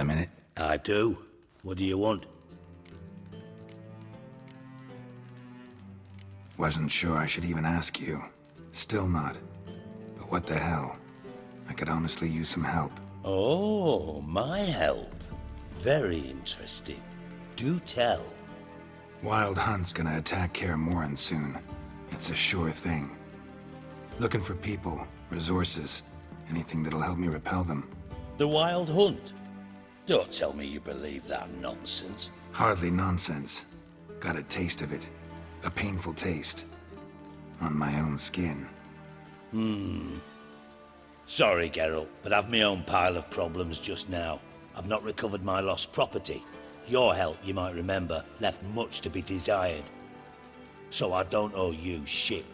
minute? I do. What do you want? Wasn't sure I should even ask you. Still not. But what the hell? I could honestly use some help. Oh, my help. Very interesting. Do tell. Wild Hunt's gonna attack Kaer Morhen soon. It's a sure thing. Looking for people, resources, anything that'll help me repel them. The Wild Hunt? Don't tell me you believe that nonsense. Hardly nonsense. Got a taste of it. A painful taste. On my own skin. Sorry, Geralt, but I've my own pile of problems just now. I've not recovered my lost property. Your help, you might remember, left much to be desired. So I don't owe you shit.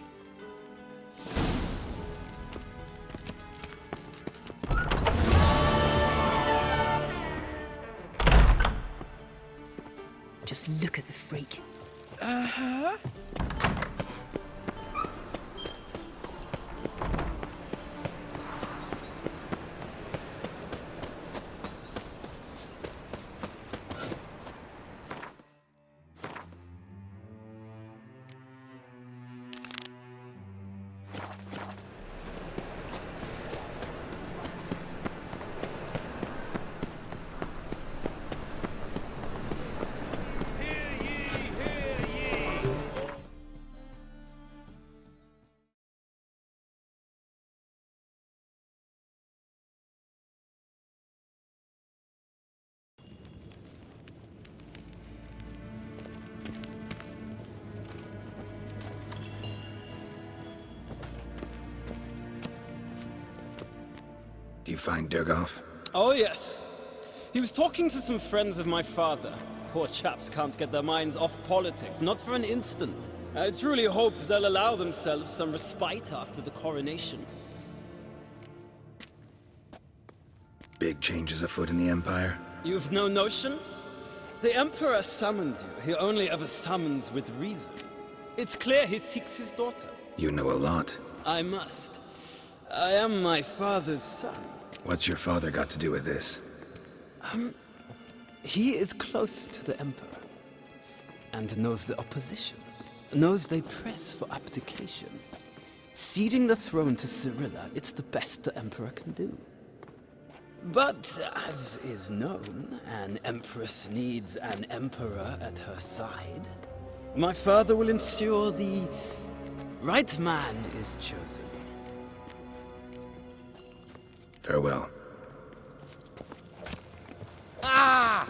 Just look at the freak. Do you find Durgoff? Oh, yes. He was talking to some friends of my father. Poor chaps can't get their minds off politics, not for an instant. I truly hope they'll allow themselves some respite after the coronation. Big changes afoot in the Empire? You've no notion? The Emperor summoned you. He only ever summons with reason. It's clear he seeks his daughter. You know a lot. I must. I am my father's son. What's your father got to do with this? He is close to the Emperor, and knows the opposition, knows they press for abdication. Ceding the throne to Cirilla, it's the best the Emperor can do. But, as is known, an Empress needs an Emperor at her side. My father will ensure the right man is chosen. Farewell. Ah!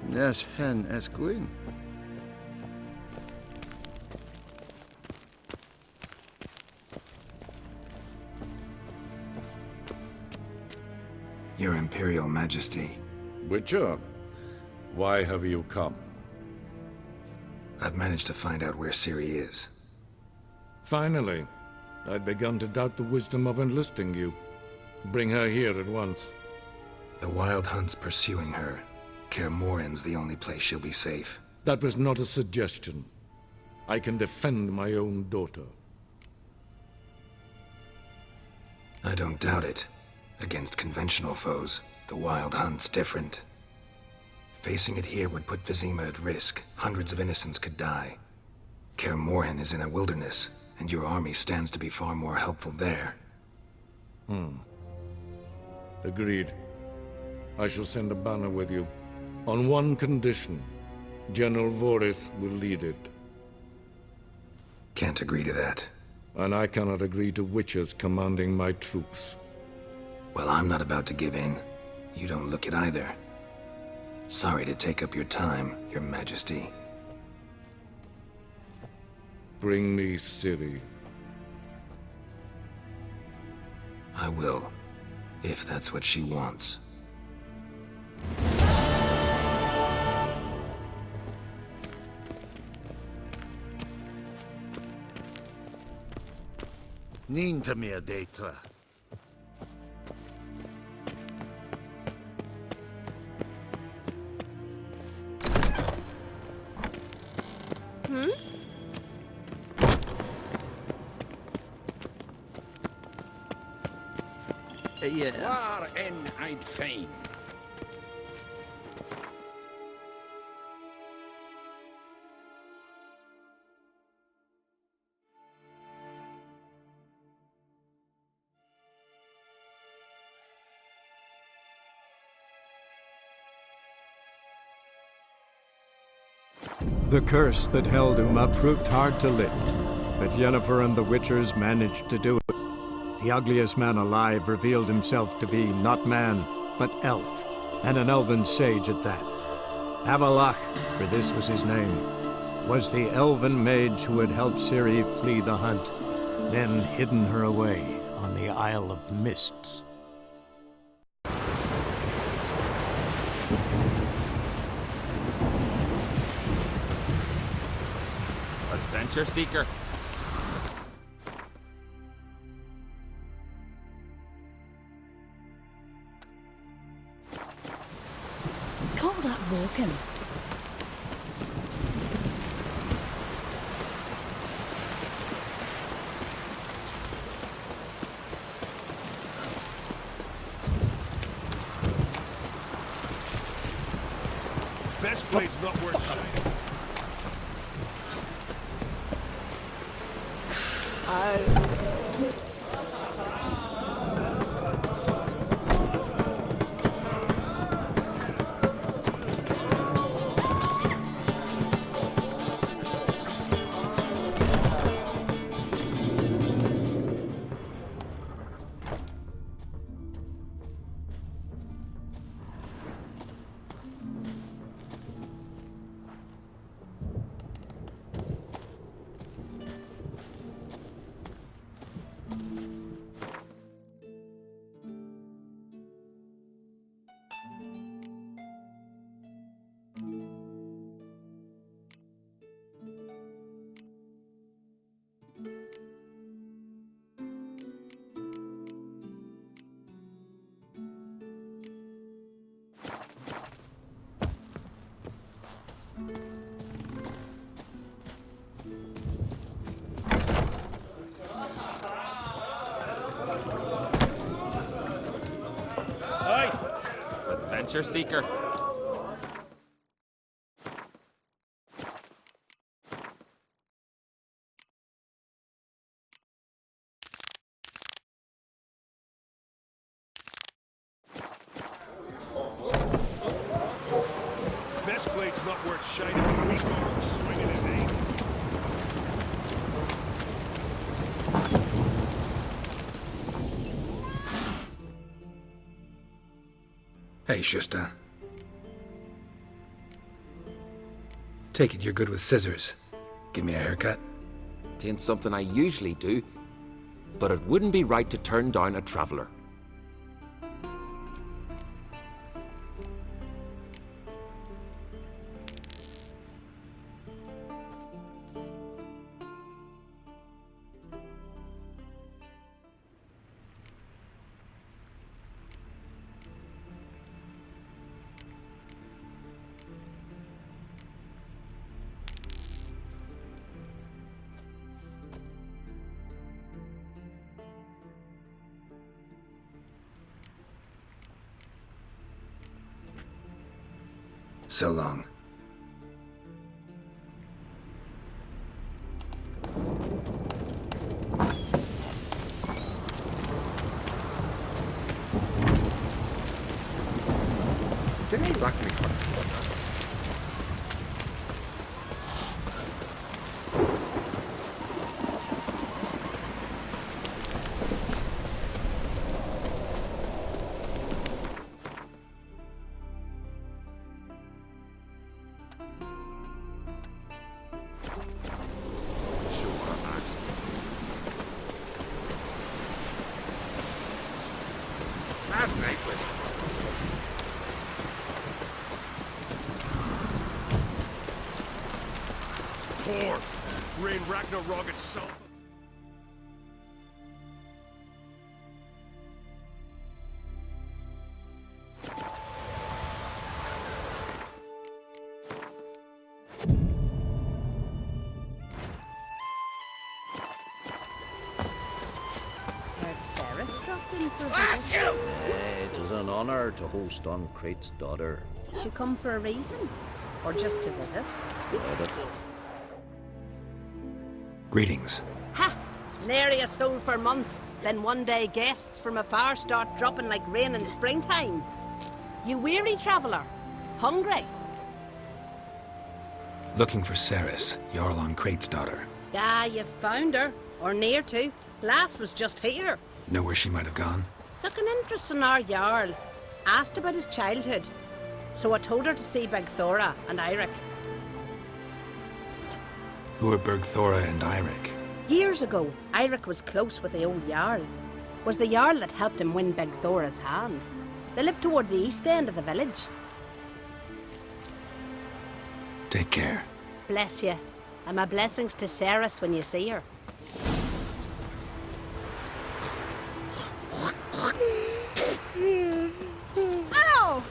Nes hen Esquin. Your Imperial Majesty, Witcher, why have you come? I've managed to find out where Ciri is. Finally, I'd begun to doubt the wisdom of enlisting you. Bring her here at once. The Wild Hunt's pursuing her. Kaer Morhen's the only place she'll be safe. That was not a suggestion. I can defend my own daughter. I don't doubt it. Against conventional foes, the Wild Hunt's different. Facing it here would put Vizima at risk. Hundreds of innocents could die. Kaer Morhen is in a wilderness, and your army stands to be far more helpful there. Agreed. I shall send a banner with you. On one condition. General Voris will lead it. Can't agree to that. And I cannot agree to Witchers commanding my troops. Well, I'm not about to give in. You don't look it either. Sorry to take up your time, Your Majesty. Bring me Ciri. I will, if that's what she wants. Niente meer d'être. Yeah. Waar en I'd fain. The curse that held Uma proved hard to lift, but Yennefer and the Witchers managed to do it. The ugliest man alive revealed himself to be not man, but elf, and an elven sage at that. Avalach, for this was his name, was the elven mage who had helped Ciri flee the hunt, then hidden her away on the Isle of Mists. Adventure Seeker. Call that walking. Best blade's not worth shining. Adventure Seeker. Best blade's not worth shining. We go swinging it, eh? Hey, Shusta. Take it you're good with scissors. Give me a haircut. Tain't something I usually do, but it wouldn't be right to turn down a traveler. So long. Didn't he luck me hard? Last night was Poor. Rain Ragnarok itself. Ceres dropped in for a visit. It is an honor to host on Crate's daughter. She come for a reason? Or just to visit? Greetings. Ha! Nary a soul for months. Then one day guests from afar start dropping like rain in springtime. You weary traveller? Hungry? Looking for Ceres, Jarl on Crate's daughter. Ah, you found her. Or near to. Lass was just here. Know where she might have gone? Took an interest in our Jarl. Asked about his childhood. So I told her to see Bergthora and Eirik. Who are Bergthora and Eirik? Years ago, Eirik was close with the old Jarl. Was the Jarl that helped him win Bergthora's hand. They lived toward the east end of the village. Take care. Bless you. And my blessings to Ceres when you see her. Ow!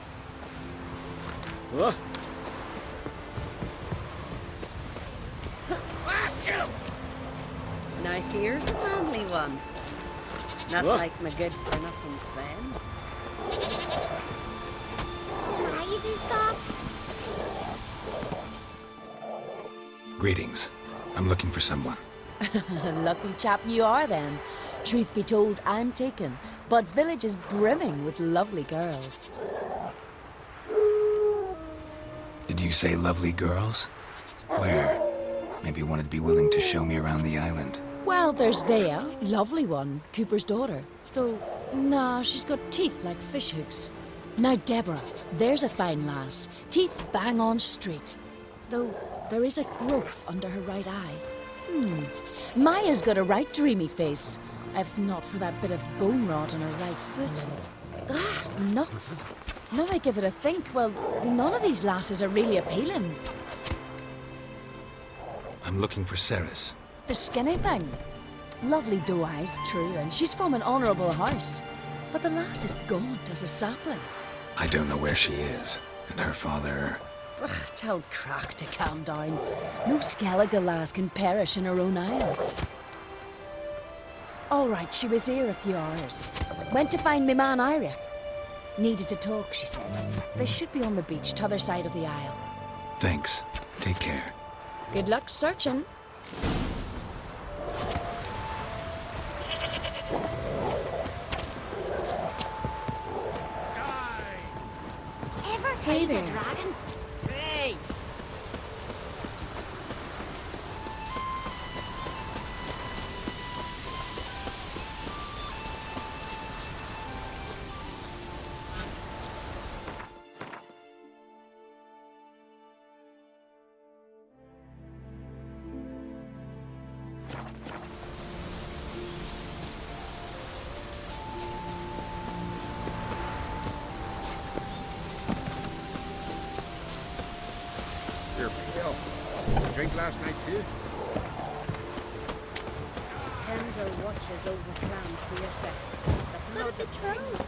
Now here's a manly one. Not like my good-for-nothing Sven. Eyes he's got. Greetings. I'm looking for someone. Lucky chap you are then. Truth be told, I'm taken, but village is brimming with lovely girls. Did you say lovely girls? Where? Maybe one would be willing to show me around the island. Well, there's Vea, lovely one, Cooper's daughter. Though, nah, she's got teeth like fish hooks. Now Deborah, there's a fine lass, teeth bang on straight. Though, there is a growth under her right eye. Maya's got a right dreamy face, if not for that bit of bone rot on her right foot. Ah, nuts. Now I give it a think, well, none of these lasses are really appealing. I'm looking for Ceres. The skinny thing. Lovely doe eyes, true, and she's from an honourable house. But the lass is gaunt as a sapling. I don't know where she is, and her father... Ugh, tell Crack to calm down. No Skellige lass can perish in her own isles. All right, she was here a few hours. Went to find me man Eirik. Needed to talk, she said. They should be on the beach, t'other side of the isle. Thanks. Take care. Good luck searching. Ever Hey fight a there. dragon? Hey! You're pale. Drink last night too? Pendle watches over Clan Queersett. The blood of things.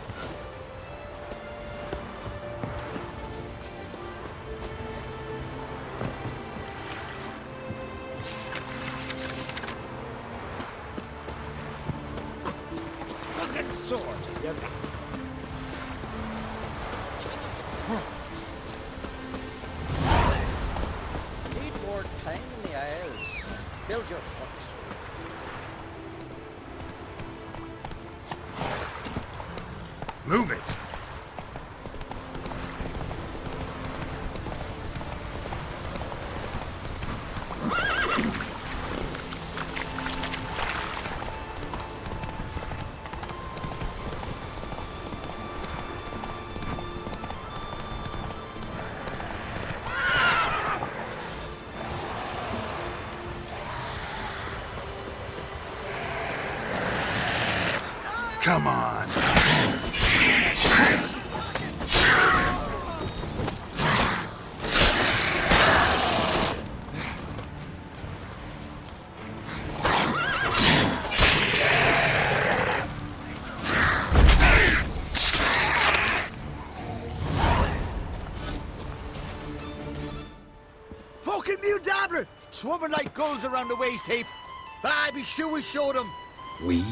Fucking sword! Need more time in the Isles. Build your fort. Move it! Come on. Fucking mute dabbler! Swimming like gulls around the waist heap. Ah, be sure we showed them. We?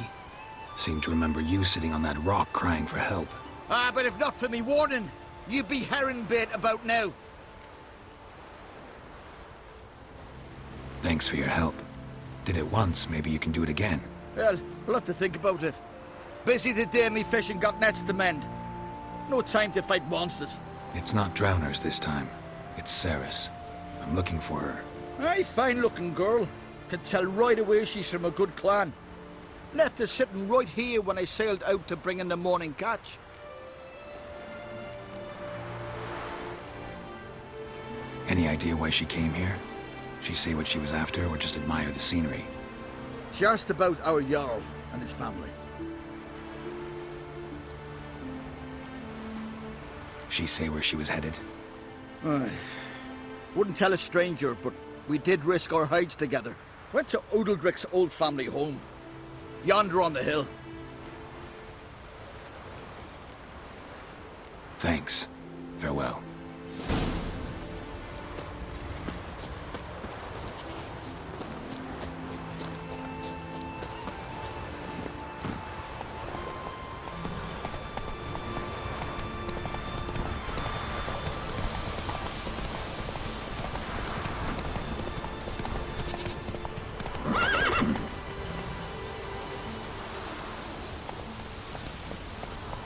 Seem to remember you sitting on that rock crying for help. Ah, but if not for me warning, you'd be herring bait about now. Thanks for your help. Did it once, maybe you can do it again. Well, I'll have to think about it. Busy today, me fishing got nets to mend. No time to fight monsters. It's not drowners this time. It's Ceres. I'm looking for her. Aye, fine-looking girl. Can tell right away she's from a good clan. Left her sitting right here when I sailed out to bring in the morning catch. Any idea why she came here? She say what she was after or just admire the scenery? She asked about our Jarl and his family. She say where she was headed? Wouldn't tell a stranger, but we did risk our hides together. Went to Udaldric's old family home. Yonder on the hill. Thanks. Farewell.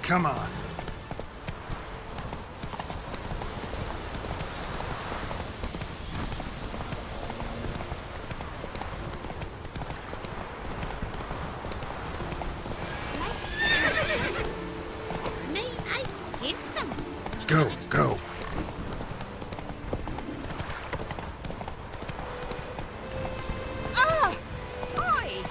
Come on. Me, I hate them. Go, go. Ah! Oi!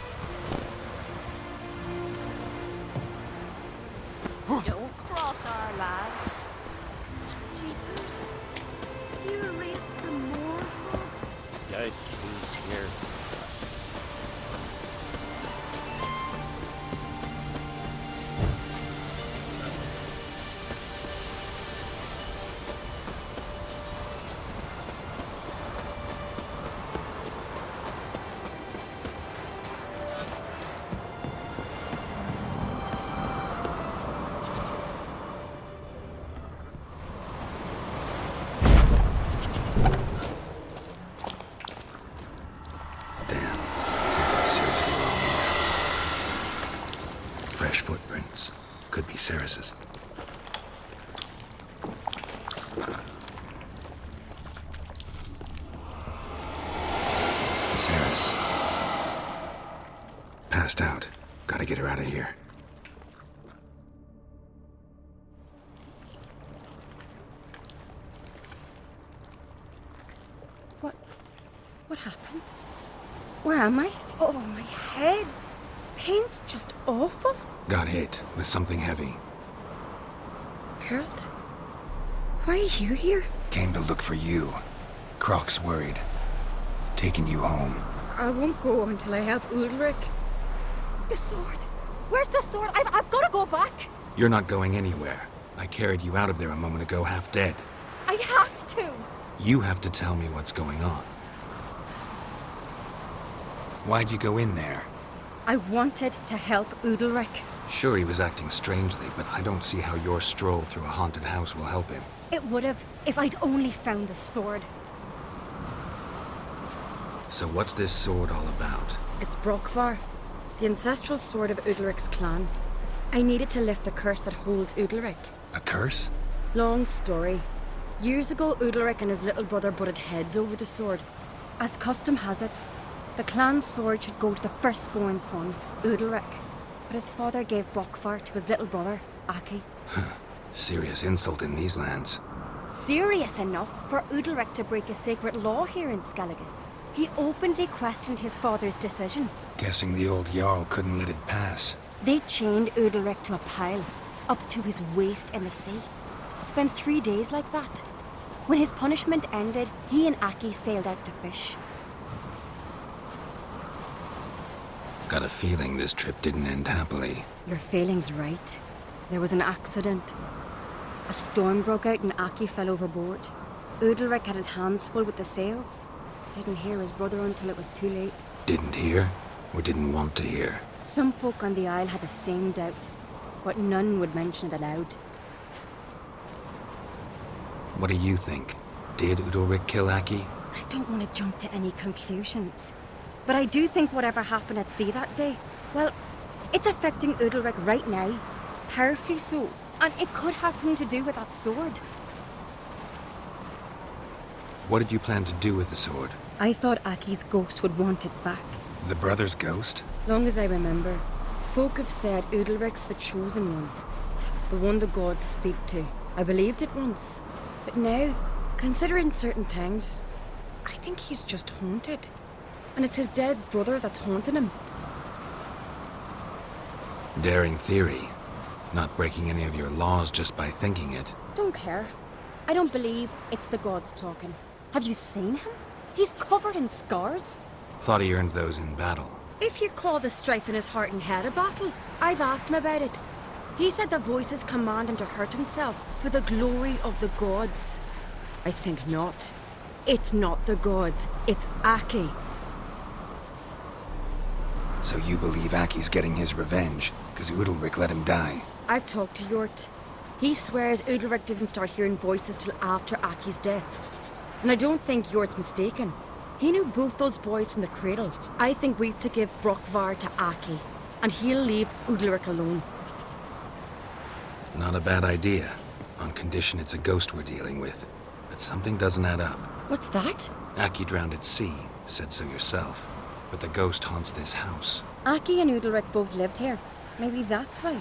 Don't cross our lads. Jeepers. You a wraith from Moorhog? Yikes, he's here. Damn. Something seriously wrong here. Fresh footprints. Could be Ceres's. Ceres. Passed out. Gotta get her out of here. What happened? Where am I? Oh, my head. Pain's just awful. Got hit with something heavy. Geralt? Why are you here? Came to look for you. Croc's worried. Taking you home. I won't go until I help Udalric. The sword! Where's the sword? I've got to go back. You're not going anywhere. I carried you out of there a moment ago half dead. I have to. You have to tell me what's going on. Why'd you go in there? I wanted to help Udalric. Sure, he was acting strangely, but I don't see how your stroll through a haunted house will help him. It would have if I'd only found the sword. So what's this sword all about? It's Brokvar, the ancestral sword of Udalric's clan. I needed to lift the curse that holds Udalric. A curse? Long story. Years ago, Udalric and his little brother butted heads over the sword. As custom has it, the clan's sword should go to the firstborn son, Udalric. But his father gave Brokvar to his little brother, Aki. Serious insult in these lands. Serious enough for Udalric to break a sacred law here in Skellige. He openly questioned his father's decision. Guessing the old Jarl couldn't let it pass. They chained Udalric to a pile, up to his waist in the sea. Spent 3 days like that. When his punishment ended, he and Aki sailed out to fish. Got a feeling this trip didn't end happily. Your feeling's right. There was an accident. A storm broke out and Aki fell overboard. Udalric had his hands full with the sails. Didn't hear his brother until it was too late. Didn't hear? Or didn't want to hear? Some folk on the Isle had the same doubt, but none would mention it aloud. What do you think? Did Udalric kill Aki? I don't want to jump to any conclusions, but I do think whatever happened at sea that day, well, it's affecting Udalric right now, powerfully so, and it could have something to do with that sword. What did you plan to do with the sword? I thought Aki's ghost would want it back. The brother's ghost? Long as I remember, folk have said Udalric's the chosen one, the one the gods speak to. I believed it once, but now, considering certain things, I think he's just haunted. And it's his dead brother that's haunting him. Daring theory. Not breaking any of your laws just by thinking it. Don't care. I don't believe it's the gods talking. Have you seen him? He's covered in scars. Thought he earned those in battle. If you call the strife in his heart and head a battle, I've asked him about it. He said the voices command him to hurt himself for the glory of the gods. I think not. It's not the gods, it's Aki. So you believe Aki's getting his revenge, because Udalric let him die? I've talked to Yort. He swears Udalric didn't start hearing voices till after Aki's death. And I don't think Yort's mistaken. He knew both those boys from the cradle. I think we've to give Brokvar to Aki, and he'll leave Udalric alone. Not a bad idea, on condition it's a ghost we're dealing with. But something doesn't add up. What's that? Aki drowned at sea, said so yourself. But the ghost haunts this house. Aki and Udalric both lived here. Maybe that's why.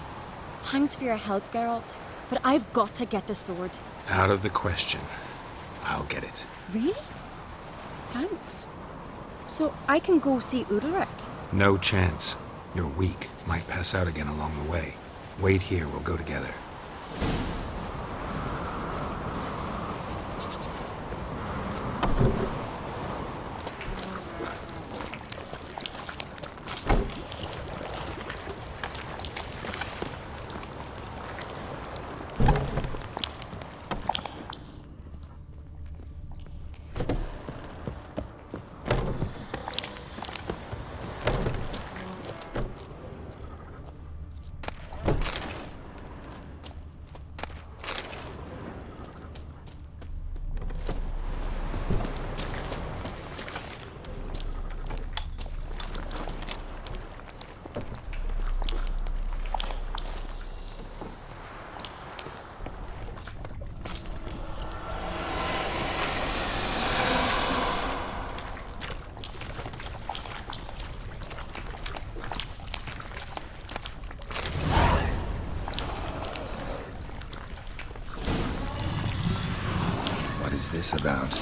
Thanks for your help, Geralt. But I've got to get the sword. Out of the question. I'll get it. Really? Thanks. So I can go see Udalric? No chance. You're weak. Might pass out again along the way. Wait here, we'll go together. What is this about?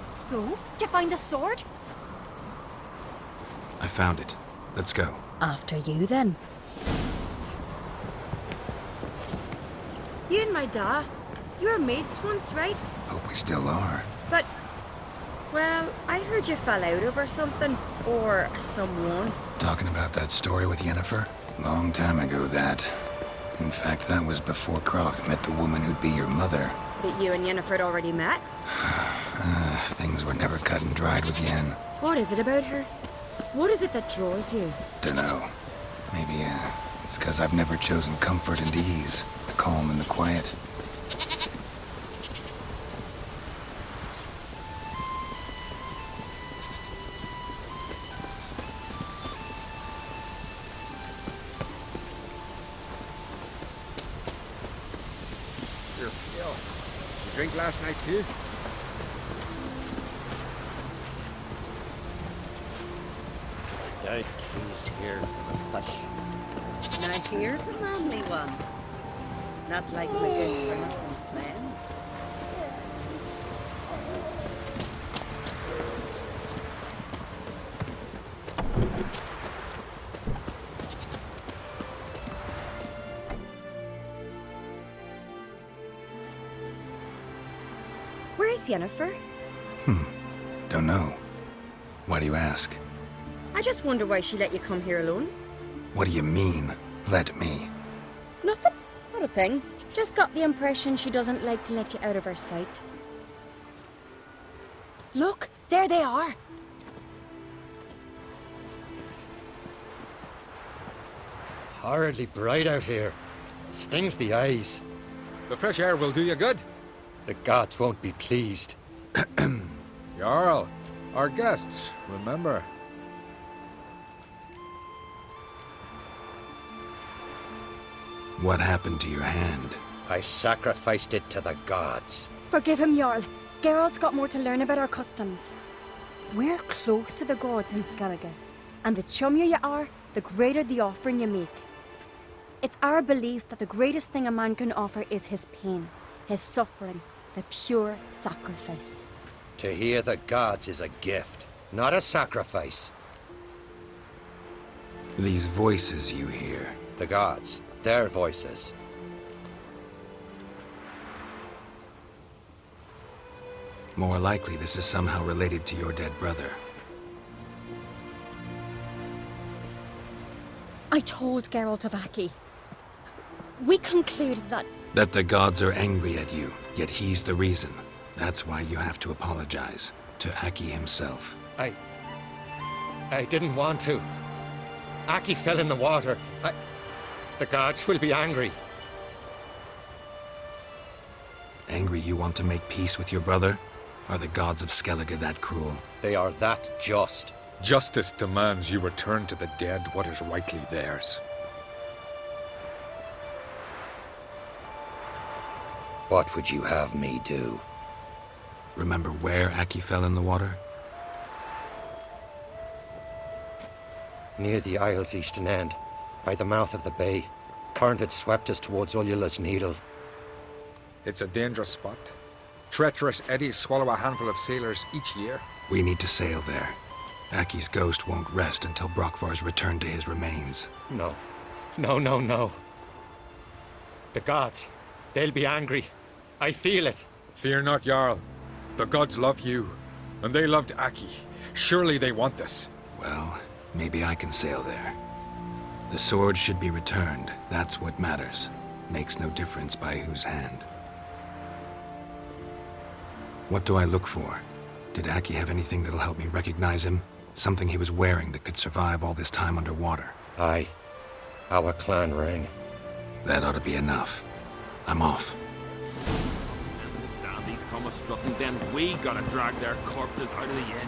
So? Did you find the sword? I found it. Let's go. After you, then. You and my da, you were mates once, right? Hope we still are. But, well, I heard you fell out over something. Or someone. Talking about that story with Yennefer? Long time ago, that. In fact, that was before Croc met the woman who'd be your mother. But you and Yennefer had already met? Things were never cut and dried with Yen. What is it about her? What is it that draws you? Dunno. Maybe, it's 'cause I've never chosen comfort and ease. The calm and the quiet. Here, Bill. You drink last night too? Dark keys here for the fish. Now here's a manly one. Not like the good for nothing, Sven. Where's Yennefer? Don't know. Why do you ask? I just wonder why she let you come here alone. What do you mean, let me? Nothing. Not a thing. Just got the impression she doesn't like to let you out of her sight. Look, there they are. Horridly bright out here. Stings the eyes. The fresh air will do you good. The gods won't be pleased. Jarl, our guests, remember. What happened to your hand? I sacrificed it to the gods. Forgive him, Jarl. Geralt's got more to learn about our customs. We're close to the gods in Skellige, and the chummier you are, the greater the offering you make. It's our belief that the greatest thing a man can offer is his pain, his suffering, the pure sacrifice. To hear the gods is a gift, not a sacrifice. These voices you hear. The gods, their voices. More likely this is somehow related to your dead brother. I told Geralt of Aki. We concluded that... That the gods are angry at you, yet he's the reason. That's why you have to apologize. To Aki himself. I didn't want to. Aki fell in the water. The gods will be angry. Angry you want to make peace with your brother? Are the gods of Skellige that cruel? They are that just. Justice demands you return to the dead what is rightly theirs. What would you have me do? Remember where Aki fell in the water? Near the Isle's eastern end, by the mouth of the bay. Current had swept us towards Ullula's Needle. It's a dangerous spot. Treacherous eddies swallow a handful of sailors each year. We need to sail there. Aki's ghost won't rest until Brokvar's returned to his remains. No. No. The gods, they'll be angry. I feel it. Fear not, Jarl. The gods love you, and they loved Aki. Surely they want this. Well, maybe I can sail there. The sword should be returned. That's what matters. Makes no difference by whose hand. What do I look for? Did Aki have anything that'll help me recognize him? Something he was wearing that could survive all this time underwater? Aye. Our clan ring. That ought to be enough. I'm off. Damn these come strutting, then we gotta drag their corpses out of the inn.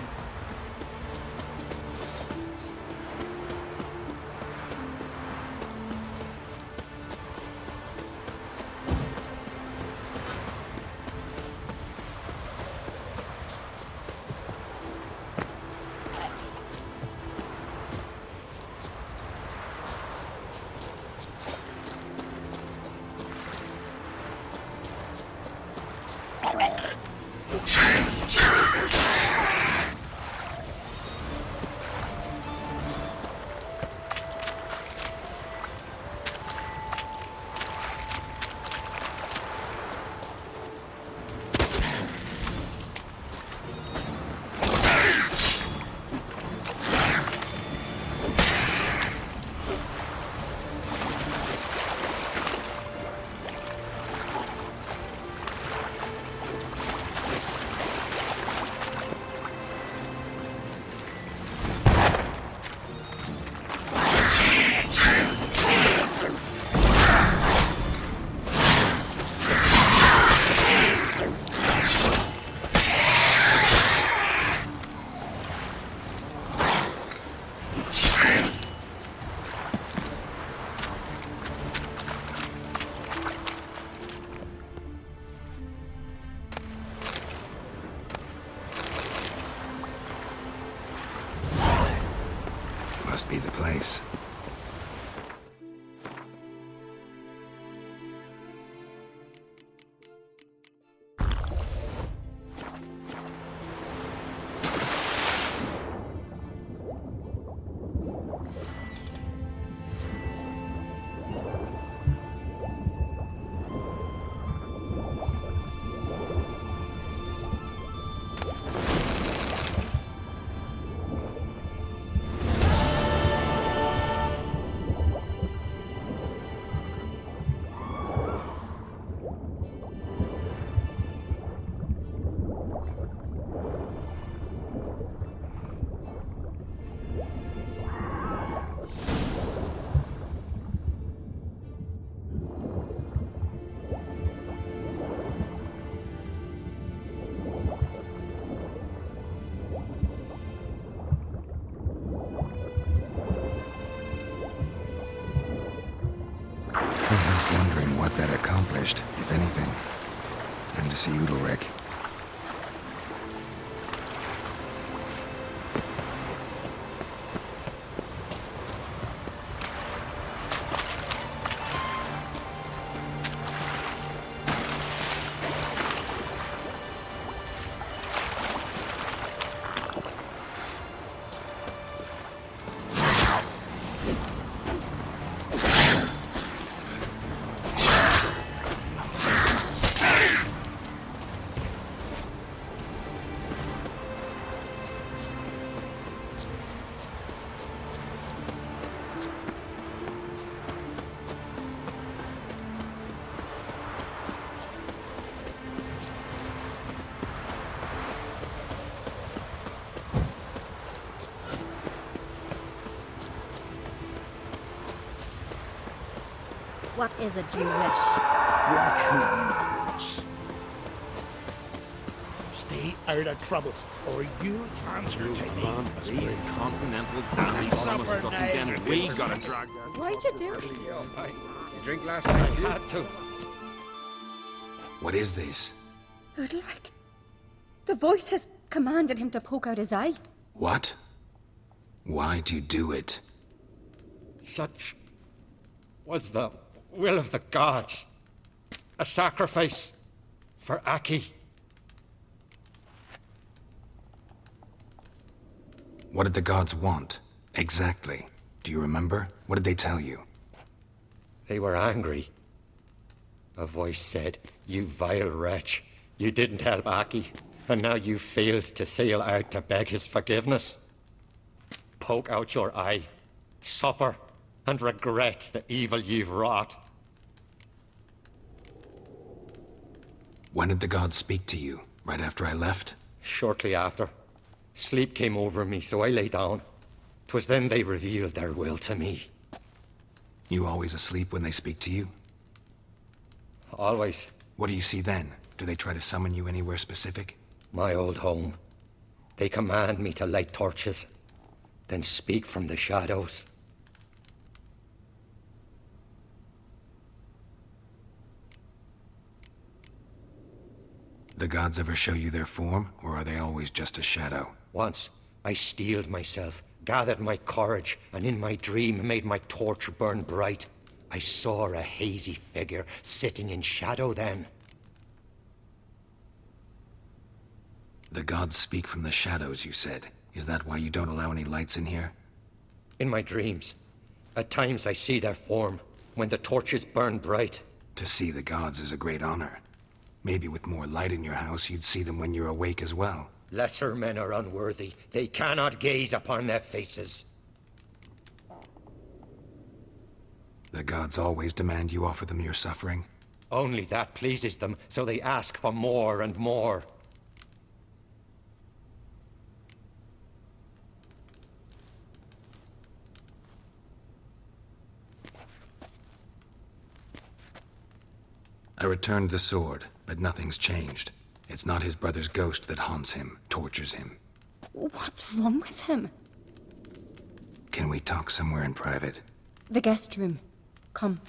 left wondering what that accomplished, if anything. And to see Udalryk. What is it you wish? Watch who you cross. Stay out of trouble, or you'll answer to me. These continental Supper now. we gotta drag their... Why'd you do it? You drink last night, too? Had to. What is this? Udalryk. The voice has commanded him to poke out his eye. What? Why'd you do it? Such was the will of the gods. A sacrifice for Aki. What did the gods want? Exactly. Do you remember? What did they tell you? They were angry. A voice said, "You vile wretch, you didn't help Aki, and now you failed to sail out to beg his forgiveness. Poke out your eye, suffer, and regret the evil you've wrought." When did the gods speak to you? Right after I left? Shortly after. Sleep came over me, so I lay down. 'Twas then they revealed their will to me. You always asleep when they speak to you? Always. What do you see then? Do they try to summon you anywhere specific? My old home. They command me to light torches, then speak from the shadows. The gods ever show you their form, or are they always just a shadow? Once, I steeled myself, gathered my courage, and in my dream made my torch burn bright. I saw a hazy figure sitting in shadow then. The gods speak from the shadows, you said. Is that why you don't allow any lights in here? In my dreams. At times I see their form, when the torches burn bright. To see the gods is a great honor. Maybe with more light in your house, you'd see them when you're awake as well. Lesser men are unworthy. They cannot gaze upon their faces. The gods always demand you offer them your suffering? Only that pleases them, so they ask for more and more. I returned the sword, but nothing's changed. It's not his brother's ghost that haunts him, tortures him. What's wrong with him? Can we talk somewhere in private? The guest room. Come.